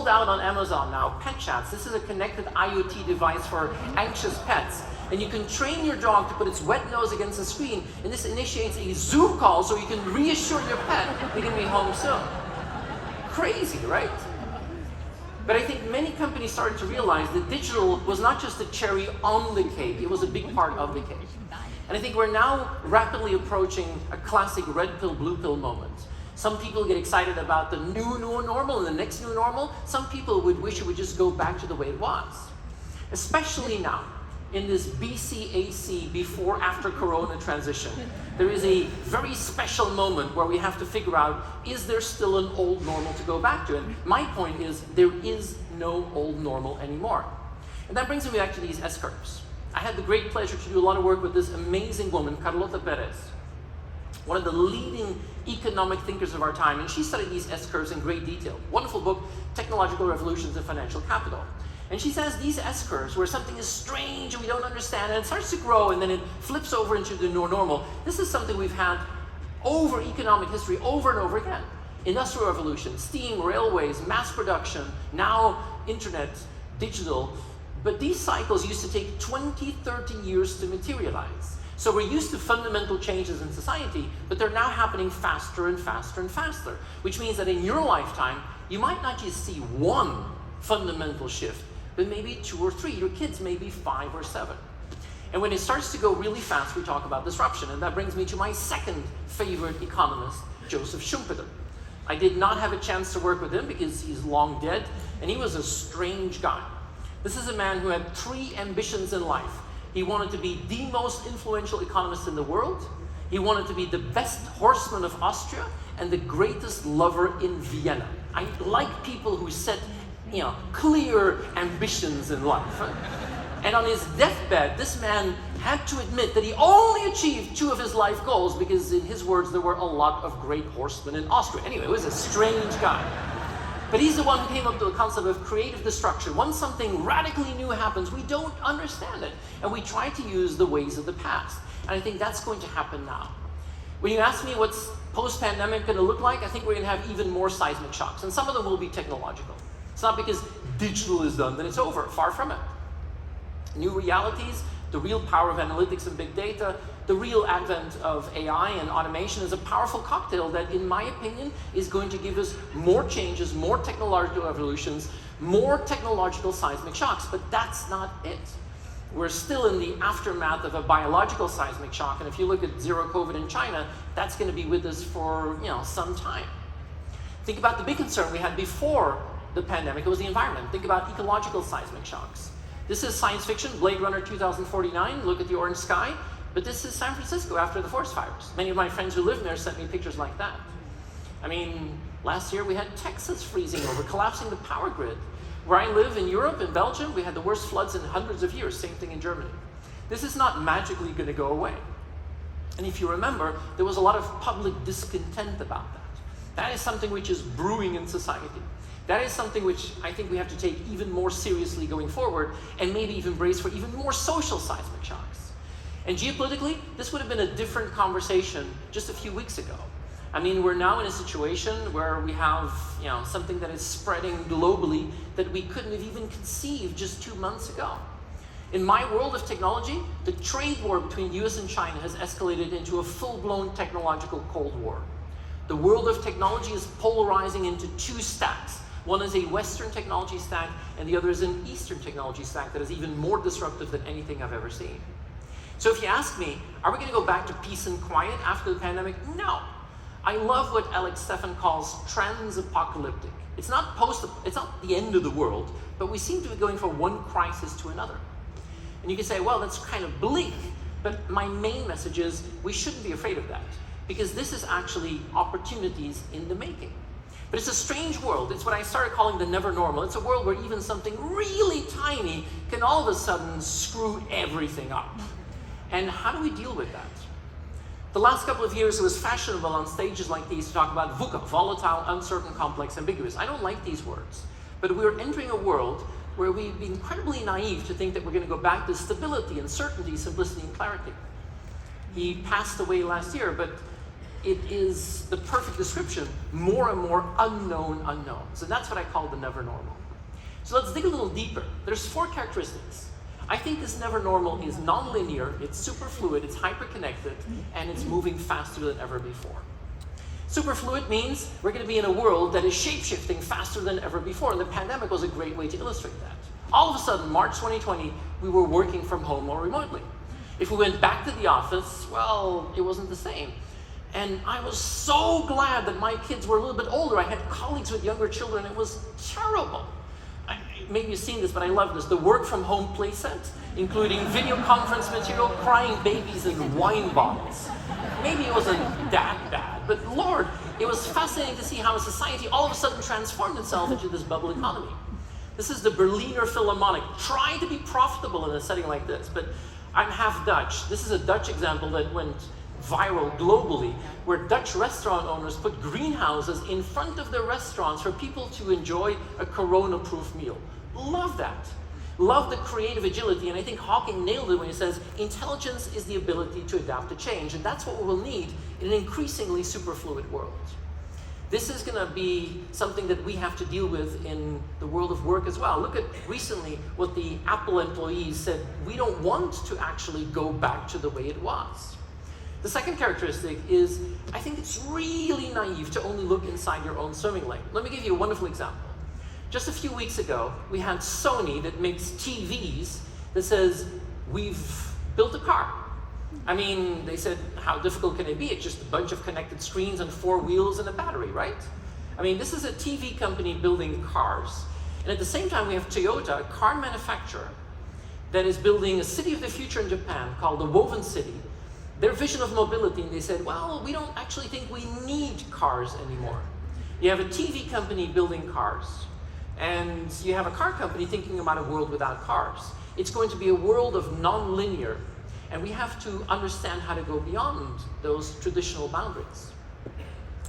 sold out on Amazon now, Pet Chats. This is a connected IoT device for anxious pets. And you can train your dog to put its wet nose against the screen, and this initiates a Zoom call so you can reassure your pet they're going to be home soon. Crazy, right? But I think many companies started to realize that digital was not just the cherry on the cake, it was a big part of the cake. And I think we're now rapidly approaching a classic red pill, blue pill moment. Some people get excited about the new normal and the next new normal. Some people would wish it would just go back to the way it was. Especially now, in this BCAC, before after Corona transition. There is a very special moment where we have to figure out, is there still an old normal to go back to? And my point is, there is no old normal anymore. And that brings me back to these S-curves. I had the great pleasure to do a lot of work with this amazing woman, Carlota Perez, one of the leading economic thinkers of our time, and she studied these S-curves in great detail. Wonderful book, Technological Revolutions in Financial Capital. And she says these S-curves, where something is strange and we don't understand, and it starts to grow and then it flips over into the new normal. This is something we've had over economic history over and over again. Industrial revolution, steam, railways, mass production, now internet, digital. But these cycles used to take 20, 30 years to materialize. So we're used to fundamental changes in society, but they're now happening faster and faster and faster, which means that in your lifetime, you might not just see one fundamental shift, but maybe 2 or 3. Your kids may be 5 or 7. And when it starts to go really fast, we talk about disruption. And that brings me to my second favorite economist, Joseph Schumpeter. I did not have a chance to work with him because he's long dead, and he was a strange guy. This is a man who had 3 ambitions in life. He wanted to be the most influential economist in the world. He wanted to be the best horseman of Austria and the greatest lover in Vienna. I like people who set clear ambitions in life. And on his deathbed, this man had to admit that he only achieved 2 of his life goals because, in his words, there were a lot of great horsemen in Austria. Anyway, he was a strange guy. But he's the one who came up with the concept of creative destruction. Once something radically new happens, we don't understand it, and we try to use the ways of the past. And I think that's going to happen now. When you ask me what's post-pandemic going to look like, I think we're going to have even more seismic shocks, and some of them will be technological. It's not because digital is done that it's over, far from it. New realities, the real power of analytics and big data, the real advent of AI and automation is a powerful cocktail that, in my opinion, is going to give us more changes, more technological revolutions, more technological seismic shocks, but that's not it. We're still in the aftermath of a biological seismic shock, and if you look at zero COVID in China, that's going to be with us for some time. Think about the big concern we had before the pandemic. It was the environment. Think about ecological seismic shocks. This is science fiction, Blade Runner 2049, look at the orange sky, but this is San Francisco after the forest fires. Many of my friends who live there sent me pictures like that. I mean, last year we had Texas freezing over, collapsing the power grid. Where I live in Europe, in Belgium, we had the worst floods in hundreds of years, same thing in Germany. This is not magically going to go away. And if you remember, there was a lot of public discontent about that. That is something which is brewing in society. That is something which I think we have to take even more seriously going forward, and maybe even brace for even more social seismic shocks. And geopolitically, this would have been a different conversation just a few weeks ago. I mean, we're now in a situation where we have something that is spreading globally that we couldn't have even conceived just 2 months ago. In my world of technology, the trade war between US and China has escalated into a full-blown technological Cold War. The world of technology is polarizing into 2 stacks. One is a Western technology stack, and the other is an Eastern technology stack that is even more disruptive than anything I've ever seen. So if you ask me, are we going to go back to peace and quiet after the pandemic? No. I love what Alex Steffen calls trans-apocalyptic. It's not the end of the world, but we seem to be going from one crisis to another. And you can say, well, that's kind of bleak, but my main message is we shouldn't be afraid of that, because this is actually opportunities in the making. But it's a strange world. It's what I started calling the never normal. It's a world where even something really tiny can all of a sudden screw everything up. And how do we deal with that? The last couple of years, it was fashionable on stages like these to talk about VUCA, volatile, uncertain, complex, ambiguous. I don't like these words, but we're entering a world where we'd be incredibly naive to think that we're going to go back to stability and certainty, simplicity and clarity. He passed away last year, but it is the perfect description, more and more unknown unknowns. And that's what I call the never normal. So let's dig a little deeper. There's 4 characteristics. I think this never normal is non-linear, it's super fluid, it's hyper-connected, and it's moving faster than ever before. Super fluid means we're going to be in a world that is shape-shifting faster than ever before, and the pandemic was a great way to illustrate that. All of a sudden, March 2020, we were working from home or remotely. If we went back to the office, well, it wasn't the same. And I was so glad that my kids were a little bit older. I had colleagues with younger children. It was terrible. Maybe you've seen this, but I love this. The work from home playset, including video conference material, crying babies, and wine bottles. Maybe it wasn't that bad, but Lord, it was fascinating to see how a society all of a sudden transformed itself into this bubble economy. This is the Berliner Philharmonic, trying to be profitable in a setting like this, but I'm half Dutch. This is a Dutch example that went viral globally, where Dutch restaurant owners put greenhouses in front of their restaurants for people to enjoy a corona-proof meal. Love that. Love the creative agility, and I think Hawking nailed it when he says intelligence is the ability to adapt to change, and that's what we will need in an increasingly superfluid world. This is going to be something that we have to deal with in the world of work as well. Look at recently what the Apple employees said, we don't want to actually go back to the way it was. The second characteristic is, I think it's really naive to only look inside your own swimming lane. Let me give you a wonderful example. Just a few weeks ago, we had Sony that makes TVs that says, we've built a car. I mean, they said, how difficult can it be? It's just a bunch of connected screens and 4 wheels and a battery, right? I mean, this is a TV company building cars. And at the same time, we have Toyota, a car manufacturer, that is building a city of the future in Japan called the Woven City. Their vision of mobility, and they said, well, we don't actually think we need cars anymore. You have a TV company building cars, and you have a car company thinking about a world without cars. It's going to be a world of non-linear, and we have to understand how to go beyond those traditional boundaries.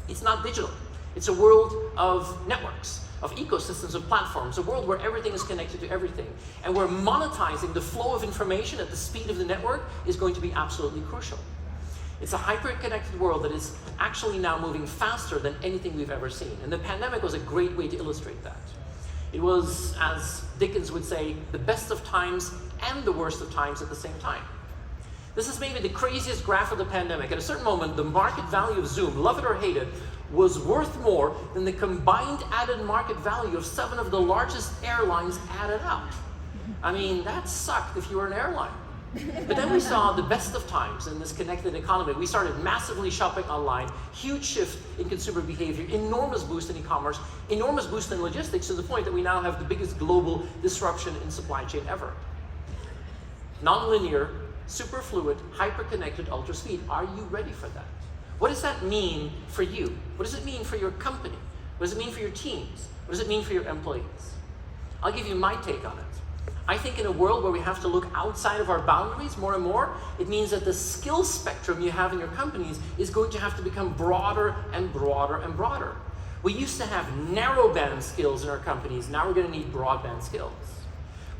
It's not digital. It's a world of networks, of ecosystems, of platforms, a world where everything is connected to everything, and where monetizing the flow of information at the speed of the network is going to be absolutely crucial. It's a hyper-connected world that is actually now moving faster than anything we've ever seen, and the pandemic was a great way to illustrate that. It was, as Dickens would say, the best of times and the worst of times at the same time. This is maybe the craziest graph of the pandemic. At a certain moment, the market value of Zoom, love it or hate it, was worth more than the combined added market value of 7 of the largest airlines added up. I mean, that sucked if you were an airline. But then we saw the best of times in this connected economy. We started massively shopping online, huge shift in consumer behavior, enormous boost in e-commerce, enormous boost in logistics, to the point that we now have the biggest global disruption in supply chain ever. Non-linear, super fluid, hyper-connected, ultra-speed. Are you ready for that? What does that mean for you? What does it mean for your company? What does it mean for your teams? What does it mean for your employees? I'll give you my take on it. I think in a world where we have to look outside of our boundaries more and more, it means that the skill spectrum you have in your companies is going to have to become broader and broader and broader. We used to have narrow-band skills in our companies. Now we're going to need broadband skills.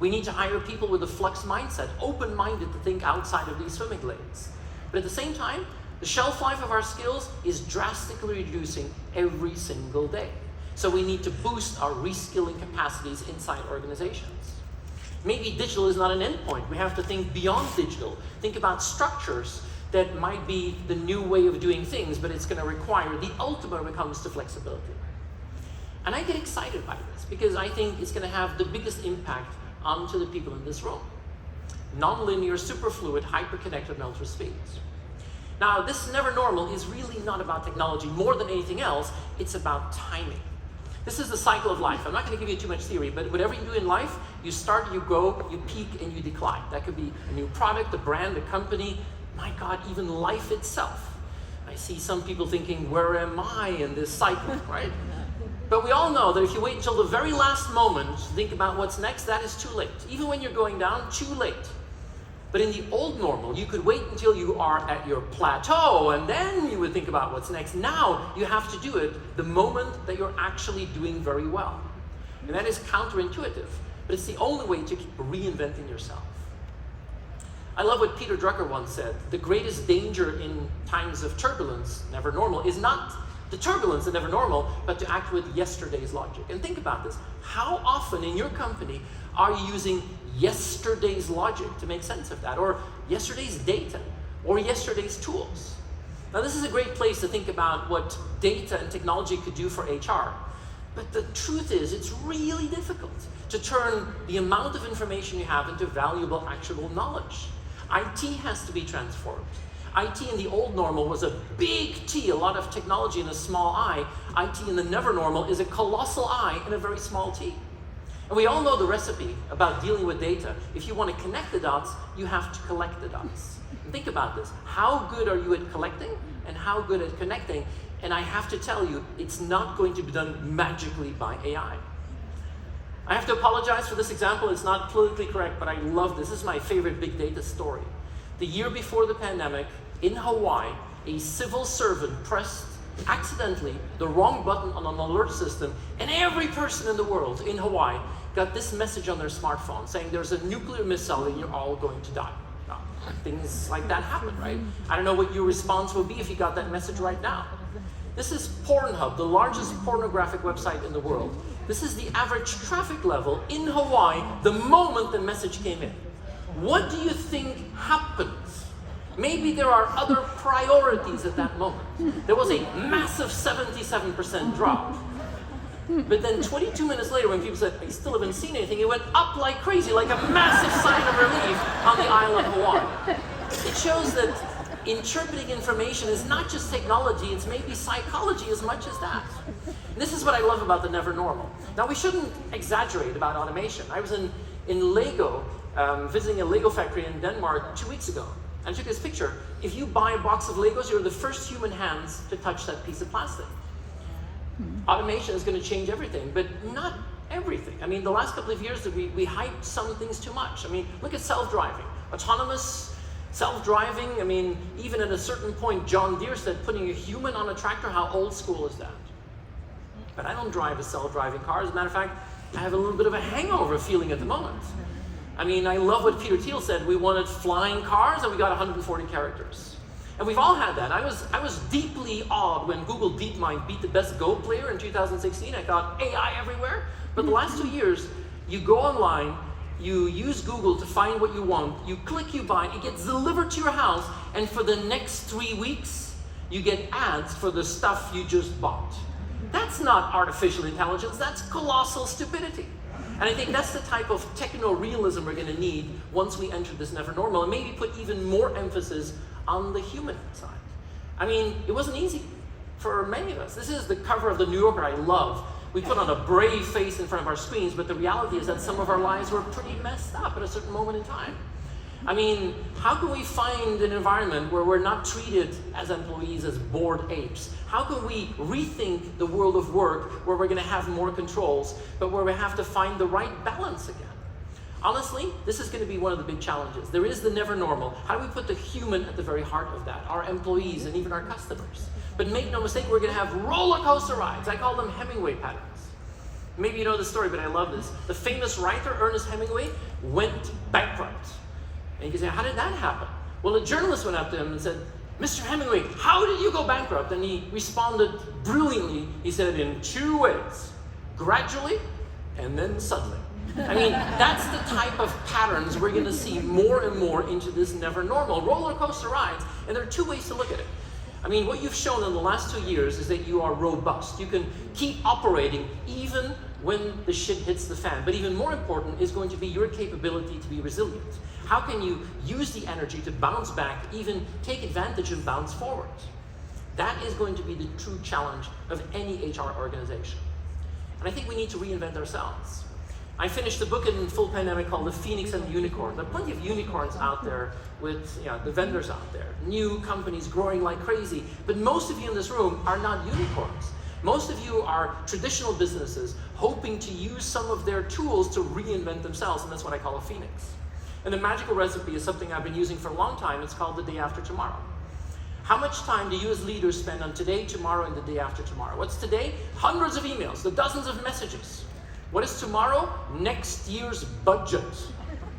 We need to hire people with a flux mindset, open-minded to think outside of these swimming lanes. But at the same time, the shelf life of our skills is drastically reducing every single day. So we need to boost our reskilling capacities inside organizations. Maybe digital is not an endpoint. We have to think beyond digital. Think about structures that might be the new way of doing things, but it's going to require the ultimate when it comes to flexibility. And I get excited by this because I think it's going to have the biggest impact onto the people in this room. Non-linear, superfluid, hyper-connected, and ultra-speed. Now, this never normal is really not about technology. More than anything else, it's about timing. This is the cycle of life. I'm not going to give you too much theory, but whatever you do in life, you start, you go, you peak, and you decline. That could be a new product, a brand, a company, my God, even life itself. I see some people thinking, where am I in this cycle, right? But we all know that if you wait until the very last moment to think about what's next, that is too late. Even when you're going down, too late. But in the old normal, you could wait until you are at your plateau, and then you would think about what's next. Now, you have to do it the moment that you're actually doing very well. And that is counterintuitive, but it's the only way to keep reinventing yourself. I love what Peter Drucker once said. The greatest danger in times of turbulence, never normal, is not the turbulence, the never normal, but to act with yesterday's logic. And think about this. How often in your company are you using yesterday's logic to make sense of that? Or yesterday's data? Or yesterday's tools? Now this is a great place to think about what data and technology could do for HR. But the truth is, it's really difficult to turn the amount of information you have into valuable, actionable knowledge. IT has to be transformed. IT in the old normal was a big T, a lot of technology in a small I. IT in the never normal is a colossal I in a very small t. And we all know the recipe about dealing with data. If you want to connect the dots, you have to collect the dots. And think about this. How good are you at collecting and how good at connecting? And I have to tell you, it's not going to be done magically by AI. I have to apologize for this example. It's not politically correct, but I love this. This is my favorite big data story. The year before the pandemic, in Hawaii, a civil servant pressed accidentally the wrong button on an alert system, and every person in the world in Hawaii got this message on their smartphone saying there's a nuclear missile and you're all going to die. Now, things like that happen, right? I don't know what your response would be if you got that message right now. This is Pornhub, the largest pornographic website in the world. This is the average traffic level in Hawaii the moment the message came in. What do you think happens? Maybe there are other priorities at that moment. There was a massive 77% drop. But then 22 minutes later, when people said, I still haven't seen anything, it went up like crazy, like a massive sign of relief on the island of Hawaii. It shows that interpreting information is not just technology, it's maybe psychology as much as that. And this is what I love about the never normal. Now, we shouldn't exaggerate about automation. I was in Lego, visiting a Lego factory in Denmark 2 weeks ago. And I took this picture. If you buy a box of Legos, you're the first human hands to touch that piece of plastic. Automation is going to change everything, but not everything. I mean, the last couple of years, we hyped some things too much. I mean, look at self-driving. Autonomous self-driving, I mean, even at a certain point, John Deere said putting a human on a tractor, how old school is that? But I don't drive a self-driving car. As a matter of fact, I have a little bit of a hangover feeling at the moment. I mean, I love what Peter Thiel said. We wanted flying cars and we got 140 characters. And we've all had that. I was deeply awed when Google DeepMind beat the best Go player in 2016. I thought, AI everywhere. But the last 2 years, you go online, you use Google to find what you want, you click, you buy, it gets delivered to your house, and for the next 3 weeks, you get ads for the stuff you just bought. That's not artificial intelligence, that's colossal stupidity. And I think that's the type of techno-realism we're going to need once we enter this never normal, and maybe put even more emphasis on the human side. I mean, it wasn't easy for many of us. This is the cover of the New Yorker I love. We put on a brave face in front of our screens, but the reality is that some of our lives were pretty messed up at a certain moment in time. I mean, how can we find an environment where we're not treated as employees as bored apes? How can we rethink the world of work where we're going to have more controls, but where we have to find the right balance again? Honestly, this is going to be one of the big challenges. There is the never normal. How do we put the human at the very heart of that? Our employees and even our customers. But make no mistake, we're going to have roller coaster rides. I call them Hemingway patterns. Maybe you know the story, but I love this. The famous writer, Ernest Hemingway, went bankrupt. And you can say, how did that happen? Well, a journalist went up to him and said, Mr. Hemingway, how did you go bankrupt? And he responded brilliantly. He said, in 2 ways, gradually and then suddenly. I mean, that's the type of patterns we're going to see more and more into this never normal. Roller coaster rides, and there are 2 ways to look at it. I mean, what you've shown in the last 2 years is that you are robust. You can keep operating even when the shit hits the fan. But even more important is going to be your capability to be resilient. How can you use the energy to bounce back, even take advantage and bounce forward? That is going to be the true challenge of any HR organization. And I think we need to reinvent ourselves. I finished a book in full pandemic called The Phoenix and the Unicorn. There are plenty of unicorns out there with the vendors out there, new companies growing like crazy. But most of you in this room are not unicorns. Most of you are traditional businesses hoping to use some of their tools to reinvent themselves, and that's what I call a phoenix. And the magical recipe is something I've been using for a long time. It's called the day after tomorrow. How much time do you as leaders spend on today, tomorrow, and the day after tomorrow? What's today? Hundreds of emails, the dozens of messages. What is tomorrow? Next year's budget.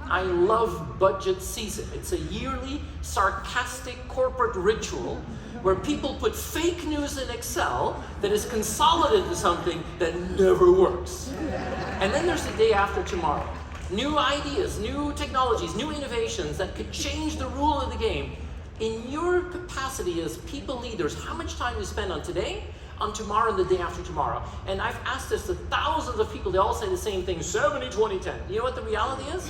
I love budget season. It's a yearly, sarcastic corporate ritual where people put fake news in Excel that is consolidated to something that never works. And then there's the day after tomorrow. New ideas, new technologies, new innovations that could change the rule of the game. In your capacity as people leaders, how much time you spend on today, on tomorrow, and the day after tomorrow? And I've asked this to thousands of people, they all say the same thing, 70, 20, 10. You know what the reality is?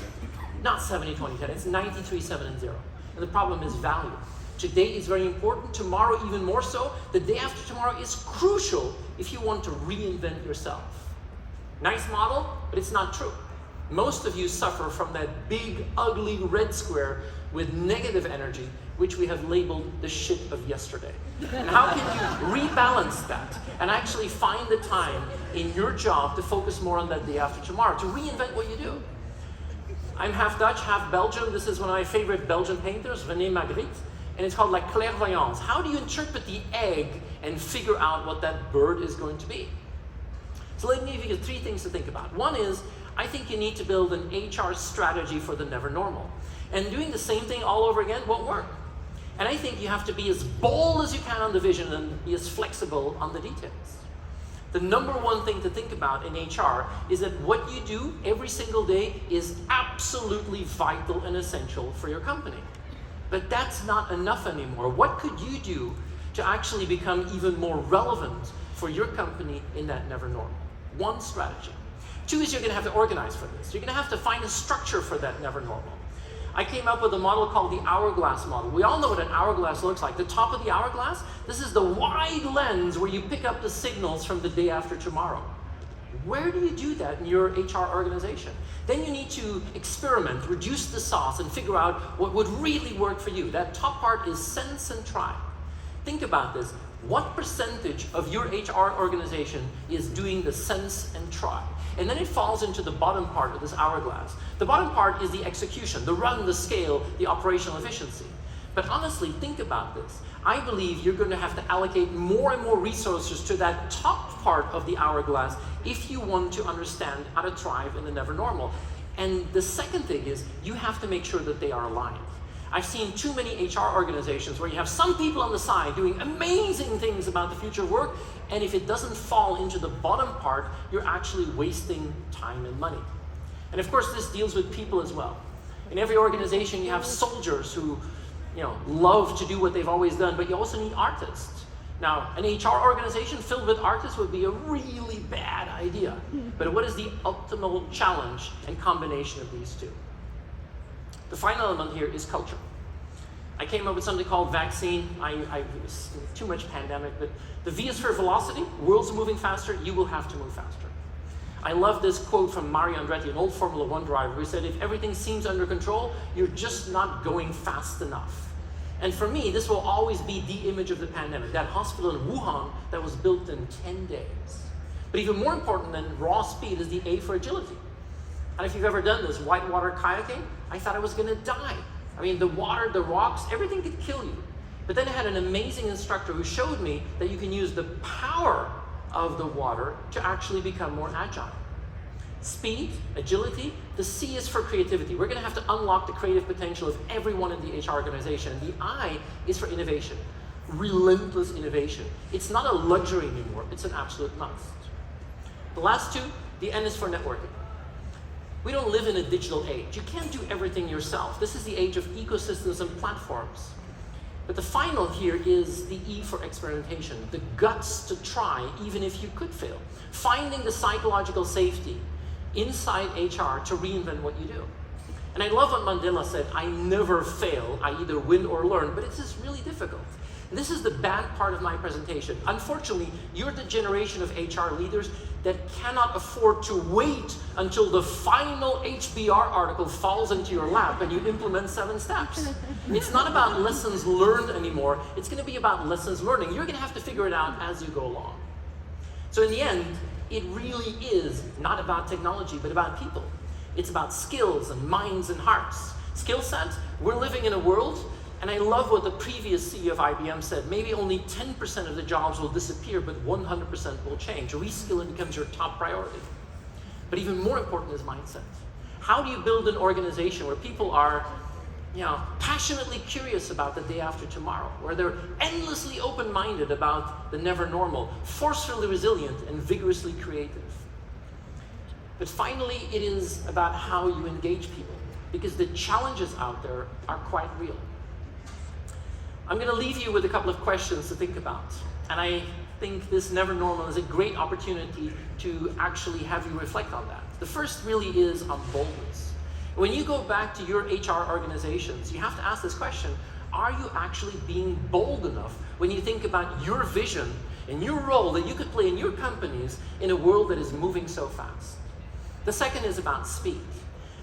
Not 70, 20, 10, it's 93, 7, and 0. And the problem is value. Today is very important, tomorrow even more so. The day after tomorrow is crucial if you want to reinvent yourself. Nice model, but it's not true. Most of you suffer from that big, ugly red square with negative energy, which we have labeled the shit of yesterday. And how can you rebalance that and actually find the time in your job to focus more on that day after tomorrow, to reinvent what you do? I'm half Dutch, half Belgian. This is one of my favorite Belgian painters, René Magritte, and it's called La Clairvoyance. How do you interpret the egg and figure out what that bird is going to be? So let me give you 3 things to think about. One is, I think you need to build an HR strategy for the never normal. And doing the same thing all over again won't work. And I think you have to be as bold as you can on the vision and be as flexible on the details. The number one thing to think about in HR is that what you do every single day is absolutely vital and essential for your company. But that's not enough anymore. What could you do to actually become even more relevant for your company in that never normal? 1 strategy. 2 is you're going to have to organize for this. You're going to have to find a structure for that never normal. I came up with a model called the hourglass model. We all know what an hourglass looks like. The top of the hourglass, this is the wide lens where you pick up the signals from the day after tomorrow. Where do you do that in your HR organization? Then you need to experiment, reduce the sauce, and figure out what would really work for you. That top part is sense and try. Think about this. What percentage of your HR organization is doing the sense and try? And then it falls into the bottom part of this hourglass. The bottom part is the execution, the run, the scale, the operational efficiency. But honestly, think about this. I believe you're going to have to allocate more and more resources to that top part of the hourglass if you want to understand how to thrive in the never normal. And the second thing is you have to make sure that they are aligned. I've seen too many HR organizations where you have some people on the side doing amazing things about the future of work, and if it doesn't fall into the bottom part, you're actually wasting time and money. And of course, this deals with people as well. In every organization, you have soldiers who, love to do what they've always done, but you also need artists. Now, an HR organization filled with artists would be a really bad idea. But what is the optimal challenge and combination of these 2? The final element here is culture. I came up with something called vaccine. It's too much pandemic, but the V is for velocity. World's moving faster, you will have to move faster. I love this quote from Mario Andretti, an old Formula 1 driver, who said, if everything seems under control, you're just not going fast enough. And for me, this will always be the image of the pandemic, that hospital in Wuhan that was built in 10 days. But even more important than raw speed is the A for agility. And if you've ever done this whitewater kayaking, I thought I was going to die. I mean, the water, the rocks, everything could kill you. But then I had an amazing instructor who showed me that you can use the power of the water to actually become more agile. Speed, agility, the C is for creativity. We're going to have to unlock the creative potential of everyone in the HR organization. The I is for innovation, relentless innovation. It's not a luxury anymore, it's an absolute must. The last 2, the N is for networking. We don't live in a digital age. You can't do everything yourself. This is the age of ecosystems and platforms. But the final here is the E for experimentation, the guts to try even if you could fail. Finding the psychological safety inside HR to reinvent what you do. And I love what Mandela said, I never fail, I either win or learn, but it's just really difficult. And this is the bad part of my presentation. Unfortunately, you're the generation of HR leaders that cannot afford to wait until the final HBR article falls into your lap and you implement 7 steps. It's not about lessons learned anymore. It's going to be about lessons learning. You're going to have to figure it out as you go along. So in the end, it really is not about technology, but about people. It's about skills and minds and hearts. Skill sets, we're living in a world, and I love what the previous CEO of IBM said, maybe only 10% of the jobs will disappear, but 100% will change. Reskilling becomes your top priority. But even more important is mindset. How do you build an organization where people are passionately curious about the day after tomorrow, where they're endlessly open-minded about the never normal, forcefully resilient, and vigorously creative? But finally, it is about how you engage people, because the challenges out there are quite real. I'm going to leave you with a couple of questions to think about, and I think this never normal is a great opportunity to actually have you reflect on that. The first really is on boldness. When you go back to your HR organizations, you have to ask this question: are you actually being bold enough when you think about your vision and your role that you could play in your companies in a world that is moving so fast? The second is about speed.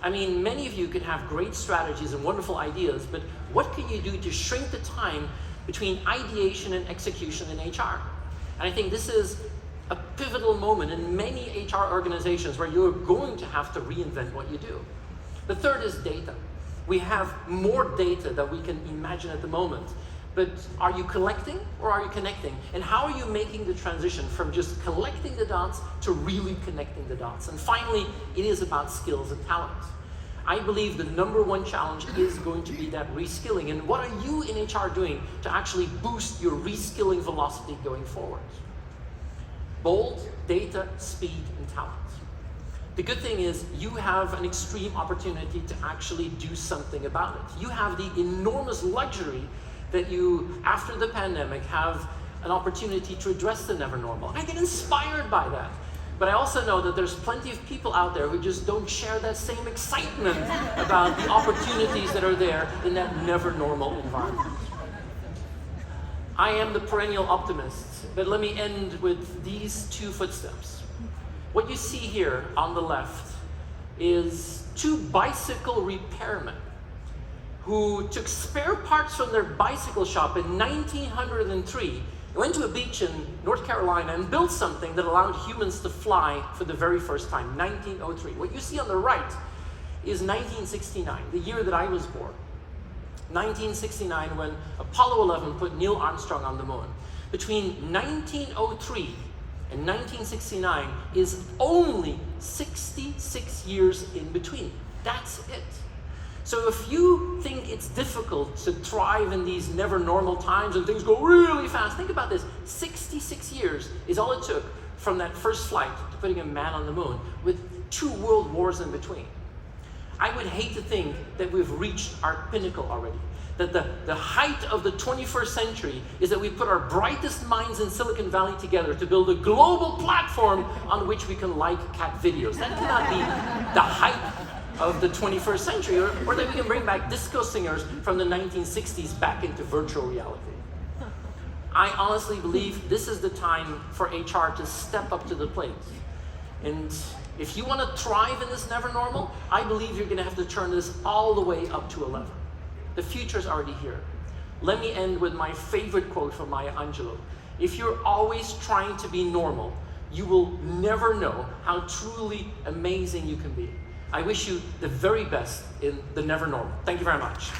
I mean, many of you could have great strategies and wonderful ideas, but what can you do to shrink the time between ideation and execution in HR? And I think this is a pivotal moment in many HR organizations where you're going to have to reinvent what you do. The third is data. We have more data than we can imagine at the moment. But are you collecting or are you connecting? And how are you making the transition from just collecting the dots to really connecting the dots? And finally, it is about skills and talent. I believe the number one challenge is going to be that reskilling. And what are you in HR doing to actually boost your reskilling velocity going forward? Bold, data, speed, and talent. The good thing is you have an extreme opportunity to actually do something about it. You have the enormous luxury that you, after the pandemic, have an opportunity to address the never normal. I get inspired by that. But I also know that there's plenty of people out there who just don't share that same excitement about the opportunities that are there in that never normal environment. I am the perennial optimist, but let me end with these two footsteps. What you see here on the left is two bicycle repairmen who took spare parts from their bicycle shop in 1903 and went to a beach in North Carolina and built something that allowed humans to fly for the very first time, 1903. What you see on the right is 1969, the year that I was born. 1969, when Apollo 11 put Neil Armstrong on the moon. Between 1903 and 1969 is only 66 years in between. That's it. So if you think it's difficult to thrive in these never normal times and things go really fast, think about this. 66 years is all it took from that first flight to putting a man on the moon, with 2 world wars in between. I would hate to think that we've reached our pinnacle already. That the height of the 21st century is that we put our brightest minds in Silicon Valley together to build a global platform on which we can like cat videos. That cannot be the height of the 21st century, or that we can bring back disco singers from the 1960s back into virtual reality. I honestly believe this is the time for HR to step up to the plate. And if you want to thrive in this never normal, I believe you're going to have to turn this all the way up to 11. The future's already here. Let me end with my favorite quote from Maya Angelou. If you're always trying to be normal, you will never know how truly amazing you can be. I wish you the very best in the never normal. Thank you very much.